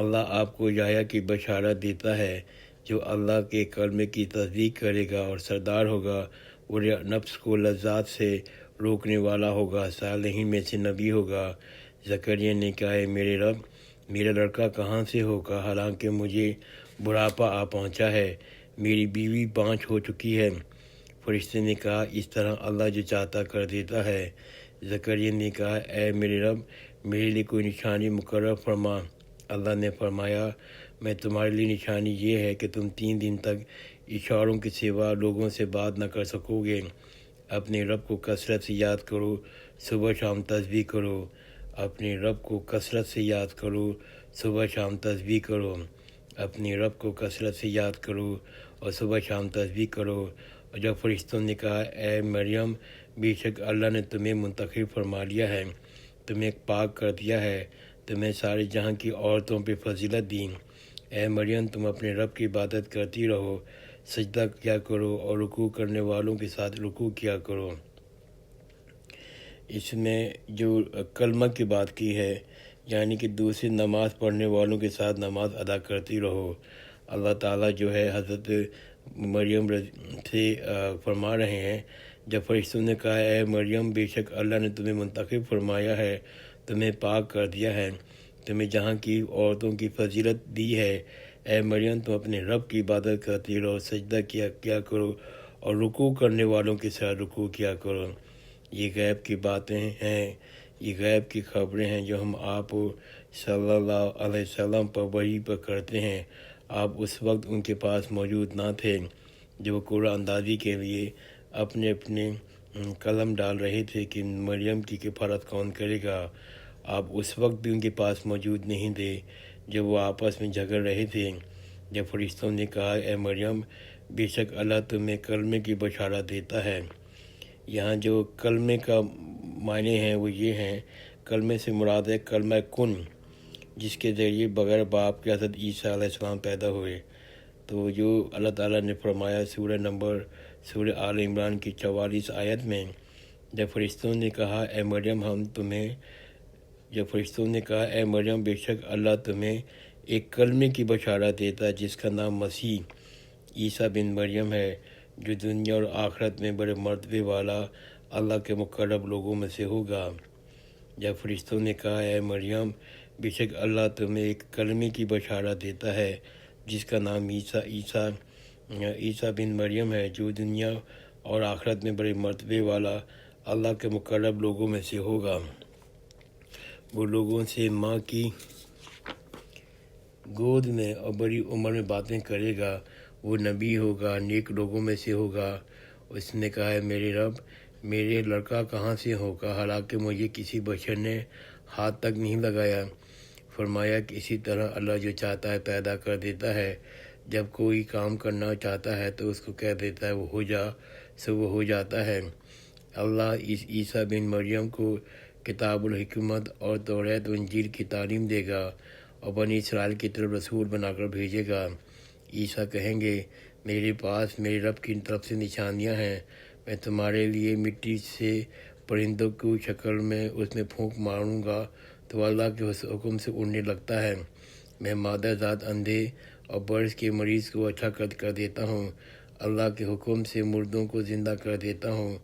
اللہ آپ کو یحییٰ کی بشارت دیتا ہے جو اللہ کے کلمے کی تصدیق کرے گا اور سردار ہوگا، وہ نفس کو لذات سے روکنے والا ہوگا، صالحین میں سے نبی ہوگا۔ زکریا نے کہا، اے میرے رب، میرا لڑکا کہاں سے ہوگا، حالانکہ مجھے بڑھاپا آ پہنچا ہے، میری بیوی بانجھ ہو چکی ہے۔ فرشتے نے کہا، اس طرح اللہ جو چاہتا کر دیتا ہے۔ زکریا نے کہا، اے میرے رب، میرے لیے کوئی نشانی مقرر فرما۔ اللہ نے فرمایا، میں تمہارے لیے نشانی یہ ہے کہ تم 3 دن تک اشاروں کے سوا لوگوں سے بات نہ کر سکو گے۔ اپنے رب کو کثرت سے یاد کرو، صبح شام تسبیح کرو۔ اپنے رب کو کثرت سے یاد کرو، صبح شام تسبیح کرو۔ اپنے رب کو کثرت سے یاد کرو اور صبح شام تسبیح کرو۔ اور جب فرشتوں نے کہا، اے مریم، بے شک اللہ نے تمہیں منتخب فرما لیا ہے، تمہیں پاک کر دیا ہے، تمہیں سارے جہاں کی عورتوں پہ فضیلت دی۔ اے مریم، تم اپنے رب کی عبادت کرتی رہو، سجدہ کیا کرو اور رکوع کرنے والوں کے ساتھ رکوع کیا کرو۔ اس میں جو کلمہ کی بات کی ہے، یعنی کہ دوسری نماز پڑھنے والوں کے ساتھ نماز ادا کرتی رہو۔ اللہ تعالیٰ جو ہے حضرت مریم سے فرما رہے ہیں، جب فرشتوں نے کہا، اے مریم، بے شک اللہ نے تمہیں منتخب فرمایا ہے، تمہیں پاک کر دیا ہے، تمہیں جہاں کی عورتوں کی فضیلت دی ہے۔ اے مریم، تم اپنے رب کی عبادت کرتی رہو، سجدہ کیا کرو اور رکوع کرنے والوں کے ساتھ رکوع کیا کرو۔ یہ غیب کی باتیں ہیں، یہ غیب کی خبریں ہیں جو ہم آپ صلی اللہ علیہ وسلم پر وحی پر کرتے ہیں۔ آپ اس وقت ان کے پاس موجود نہ تھے جب وہ قرآن اندازی کے لیے اپنے قلم ڈال رہے تھے کہ مریم کی کفارت کون کرے گا۔ آپ اس وقت بھی ان کے پاس موجود نہیں تھے جب وہ آپس میں جھگڑ رہے تھے۔ جب فرشتوں نے کہا، اے مریم، بے شک اللہ تمہیں کلمے کی بشارت دیتا ہے۔ یہاں جو کلمے کا معنی ہیں وہ یہ ہیں، کلمے سے مراد ہے کلمہ کن، جس کے ذریعے بغیر باپ کے حضرت عیسیٰ علیہ السلام پیدا ہوئے۔ تو جو اللہ تعالیٰ نے فرمایا سورہ آل عمران کی 44 آیت میں، جب فرشتوں نے کہا، اے مریم، بے شک اللہ تمہیں ایک کلمے کی بشارت دیتا ہے جس کا نام مسیح عیسیٰ بن مریم ہے، جو دنیا اور آخرت میں بڑے مرتبے والا اللہ کے مقرب لوگوں میں سے ہوگا۔ جب فرشتوں نے کہا، اے مریم، بے شک اللہ تمہیں ایک کلمے کی بشارت دیتا ہے جس کا نام عیسیٰ بن مریم ہے، جو دنیا اور آخرت میں بڑے مرتبے والا اللہ کے مقرب لوگوں میں سے ہوگا۔ وہ لوگوں سے ماں کی گود میں اور بڑی عمر میں باتیں کرے گا، وہ نبی ہوگا، نیک لوگوں میں سے ہوگا۔ اس نے کہا، ہے میرے رب، میرے لڑکا کہاں سے ہوگا، حالانکہ مجھے کسی بشر نے ہاتھ تک نہیں لگایا۔ فرمایا کہ اسی طرح اللہ جو چاہتا ہے پیدا کر دیتا ہے، جب کوئی کام کرنا چاہتا ہے تو اس کو کہہ دیتا ہے وہ ہو جا، سو وہ ہو جاتا ہے۔ اللہ اس عیسیٰ بن مریم کو کتاب الحکمت اور توریت و انجیل کی تعلیم دے گا اور بنی اسرائیل کی طرف رسول بنا کر بھیجے گا۔ عیسیٰ کہیں گے، میرے پاس میرے رب کی طرف سے نشانیاں ہیں، میں تمہارے لیے مٹی سے پرندوں کی شکل میں اس میں پھونک ماروں گا تو اللہ کے حکم سے اڑنے لگتا ہے۔ میں مادر ذات اندھے اور برس کے مریض کو اچھا کر دیتا ہوں، اللہ کے حکم سے مردوں کو زندہ کر دیتا ہوں،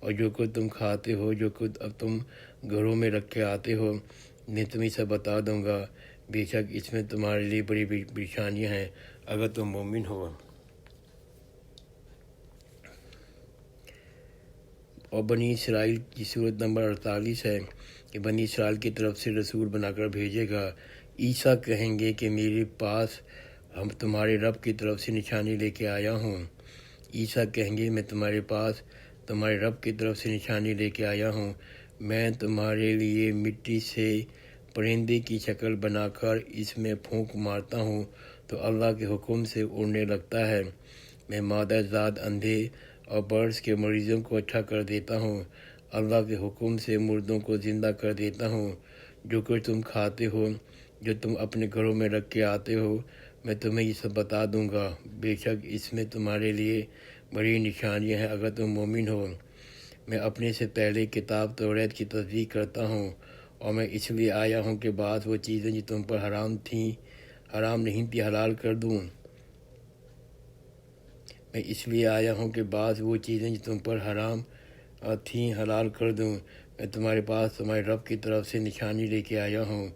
اور جو کچھ تم کھاتے ہو، جو کچھ اب تم گھروں میں رکھ کے آتے ہو، میں تمہیں سب بتا دوں گا۔ بے شک اس میں تمہارے لیے بڑی نشانیاں ہیں اگر تم مومن ہو۔ اور بنی اسرائیل کی صورت نمبر 48 ہے کہ بنی اسرائیل کی طرف سے رسول بنا کر بھیجے گا۔ عیسیٰ کہیں گے کہ میرے پاس ہم تمہارے رب کی طرف سے نشانی لے کے آیا ہوں۔ عیسیٰ کہیں گے، میں تمہارے پاس تمہارے رب کی طرف سے نشانی لے کے آیا ہوں، میں تمہارے لیے مٹی سے پرندے کی شکل بنا کر اس میں پھونک مارتا ہوں تو اللہ کے حکم سے اڑنے لگتا ہے۔ میں مادر ذات اندھے اور برس کے مریضوں کو اچھا کر دیتا ہوں، اللہ کے حکم سے مردوں کو زندہ کر دیتا ہوں۔ جو کچھ تم کھاتے ہو، جو تم اپنے گھروں میں رکھ کے آتے ہو، میں تمہیں یہ سب بتا دوں گا۔ بے شک اس میں تمہارے لیے بڑی نشانیاں ہیں اگر تم مومن ہو۔ میں اپنے سے پہلے کتاب توریت کی تصدیق کرتا ہوں، اور میں اس لیے آیا ہوں کہ بعض وہ چیزیں جو تم پر حرام تھیں حرام نہیں تھی حلال کر دوں۔ میں اس لیے آیا ہوں کہ بعض وہ چیزیں جو تم پر حرام تھیں حلال کر دوں۔ میں تمہارے پاس تمہارے رب کی طرف سے نشانی لے کے آیا ہوں،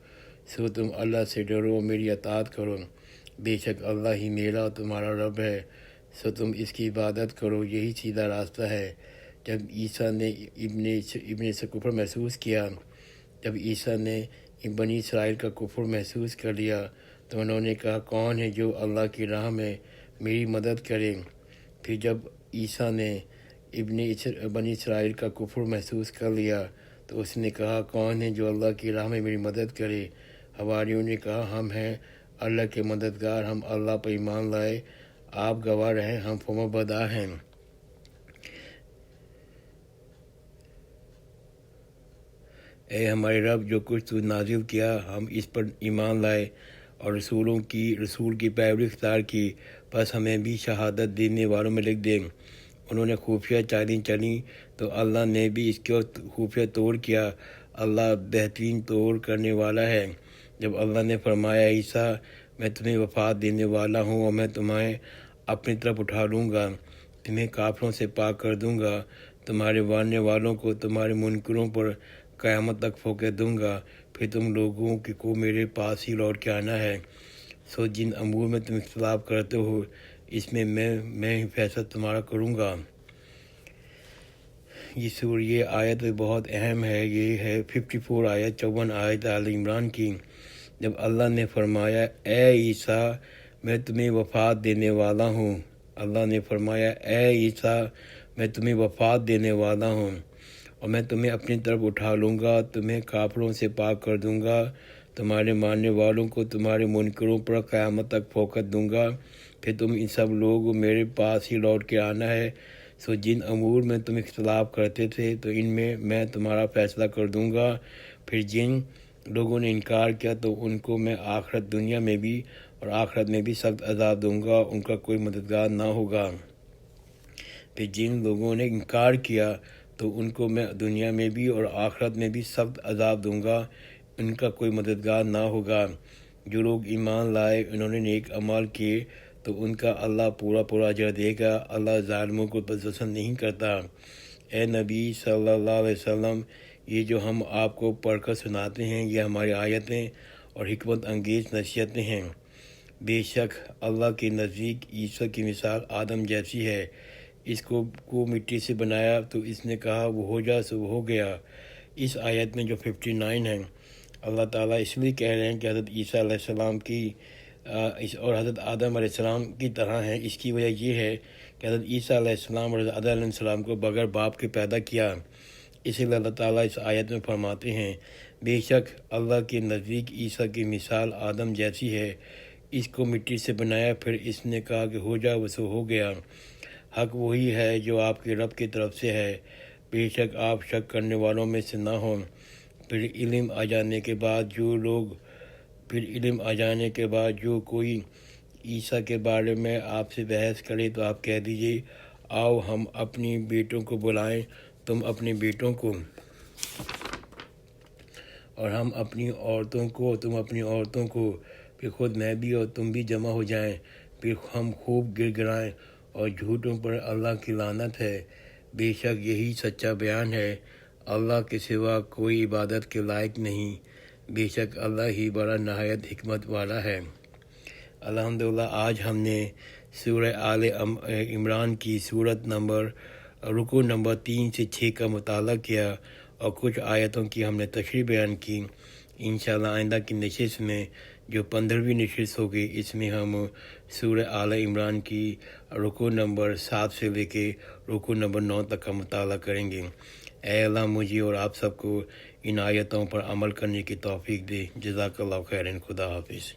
سو تم اللہ سے ڈرو اور میری اطاعت کرو۔ بے شک اللہ ہی میرا اور تمہارا رب ہے، سو تم اس کی عبادت کرو، یہی سیدھا راستہ ہے۔ جب عیسیٰ نے ابن سے کفر محسوس کیا، جب عیسیٰ نے بنی اسرائیل کا کفر محسوس کر لیا تو انہوں نے کہا، کون ہے جو اللہ کی راہ میں میری مدد کرے؟ پھر جب عیسیٰ نے بنی اسرائیل کا کفر محسوس کر لیا تو اس نے کہا، کون ہے جو اللہ کی راہ میں میری مدد کرے؟ حواریوں نے کہا، ہم ہیں اللہ کے مددگار، ہم اللہ پر ایمان لائے، آپ گواہ رہیں، ہم فرمانبردار ہیں۔ اے ہمارے رب، جو کچھ تو نازل کیا ہم اس پر ایمان لائے اور رسول کی پیروی اختیار کی، بس ہمیں بھی شہادت دینے والوں میں لکھ دیں۔ انہوں نے خفیہ چالیں چلیں تو اللہ نے بھی اس کو خفیہ توڑ کیا۔ اللہ بہترین توڑ کرنے والا ہے۔ جب اللہ نے فرمایا، عیسیٰ میں تمہیں وفات دینے والا ہوں اور میں تمہیں اپنی طرف اٹھا لوں گا، تمہیں کافروں سے پاک کر دوں گا، تمہارے ماننے والوں کو تمہارے منکروں پر قیامت تک فوقیت دوں گا، پھر تم لوگوں کو میرے پاس ہی لوٹ کے آنا ہے۔ سو جن امور میں تم اختلاف کرتے ہو اس میں میں ہی فیصلہ تمہارا کروں گا۔ یہ آیت بہت اہم ہے، یہ ہے 54 آیت 54 آیت آل عمران کی۔ جب اللہ نے فرمایا، اے عیسیٰ میں تمہیں وفات دینے والا ہوں، اللہ نے فرمایا، اے عیسیٰ میں تمہیں وفات دینے والا ہوں اور میں تمہیں اپنی طرف اٹھا لوں گا، تمہیں کافروں سے پاک کر دوں گا، تمہارے ماننے والوں کو تمہارے منکروں پر قیامت تک فوقیت دوں گا، پھر تم ان سب لوگ میرے پاس ہی لوٹ کے آنا ہے۔ سو جن امور میں تم اختلاف کرتے تھے تو ان میں تمہارا فیصلہ کر دوں گا۔ پھر جن لوگوں نے انکار کیا تو ان کو میں آخرت دنیا میں بھی اور آخرت میں بھی سخت عذاب دوں گا، ان کا کوئی مددگار نہ ہوگا۔ پھر جن لوگوں نے انکار کیا تو ان کو میں دنیا میں بھی اور آخرت میں بھی سخت عذاب دوں گا، ان کا کوئی مددگار نہ ہوگا۔ جو لوگ ایمان لائے، انہوں نے نیک اعمال کیے تو ان کا اللہ پورا اجر دے گا، اللہ ظالموں کو پسند نہیں کرتا۔ اے نبی صلی اللہ علیہ وسلم، یہ جو ہم آپ کو پڑھ کر سناتے ہیں یہ ہماری آیتیں اور حکمت انگیز نصیحتیں ہیں۔ بے شک اللہ کے نزدیک عیسیٰ کی مثال آدم جیسی ہے، اس کو مٹی سے بنایا تو اس نے کہا وہ ہو جا سو وہ ہو گیا۔ اس آیت میں جو 59 ہے، اللہ تعالیٰ اس لیے کہہ رہے ہیں کہ حضرت عیسیٰ علیہ السلام کی اور حضرت آدم علیہ السلام کی طرح ہیں۔ اس کی وجہ یہ ہے کہ حضرت عیسیٰ علیہ السلام اور حضرت آدم علیہ السلام کو بغیر باپ کے پیدا کیا، اسی لیے اللہ تعالیٰ اس آیت میں فرماتے ہیں، بے شک اللہ کے نزدیک عیسیٰ کی مثال آدم جیسی ہے، اس کو مٹی سے بنایا پھر اس نے کہا کہ ہو جا وہ سو ہو گیا۔ حق وہی ہے جو آپ کے رب کی طرف سے ہے، بے شک آپ شک کرنے والوں میں سے نہ ہوں۔ پھر علم آ جانے کے بعد جو کوئی عیسیٰ کے بارے میں آپ سے بحث کرے تو آپ کہہ دیجئے، آؤ ہم اپنی بیٹوں کو بلائیں، تم اپنے بیٹوں کو، اور ہم اپنی عورتوں کو، تم اپنی عورتوں کو، پھر خود میں بھی اور تم بھی جمع ہو جائیں، پھر ہم خوب گر گرائیں، اور جھوٹوں پر اللہ کی لعنت ہے۔ بے شک یہی سچا بیان ہے، اللہ کے سوا کوئی عبادت کے لائق نہیں، بے شک اللہ ہی بڑا نہایت حکمت والا ہے۔ الحمدللہ آج ہم نے سورہ آل عمران کی رکوع نمبر 3 سے 6 کا مطالعہ کیا اور کچھ آیتوں کی ہم نے تشریح بیان کی۔ انشاءاللہ آئندہ کی نشست میں جو 15ویں نشست ہوگی اس میں ہم سورہ آل عمران کی رکوع نمبر 7 سے لے کے رکوع نمبر 9 تک کا مطالعہ کریں گے۔ اے اللہ مجھے اور آپ سب کو ان آیتوں پر عمل کرنے کی توفیق دے۔ جزاک اللہ خیرن، خدا حافظ۔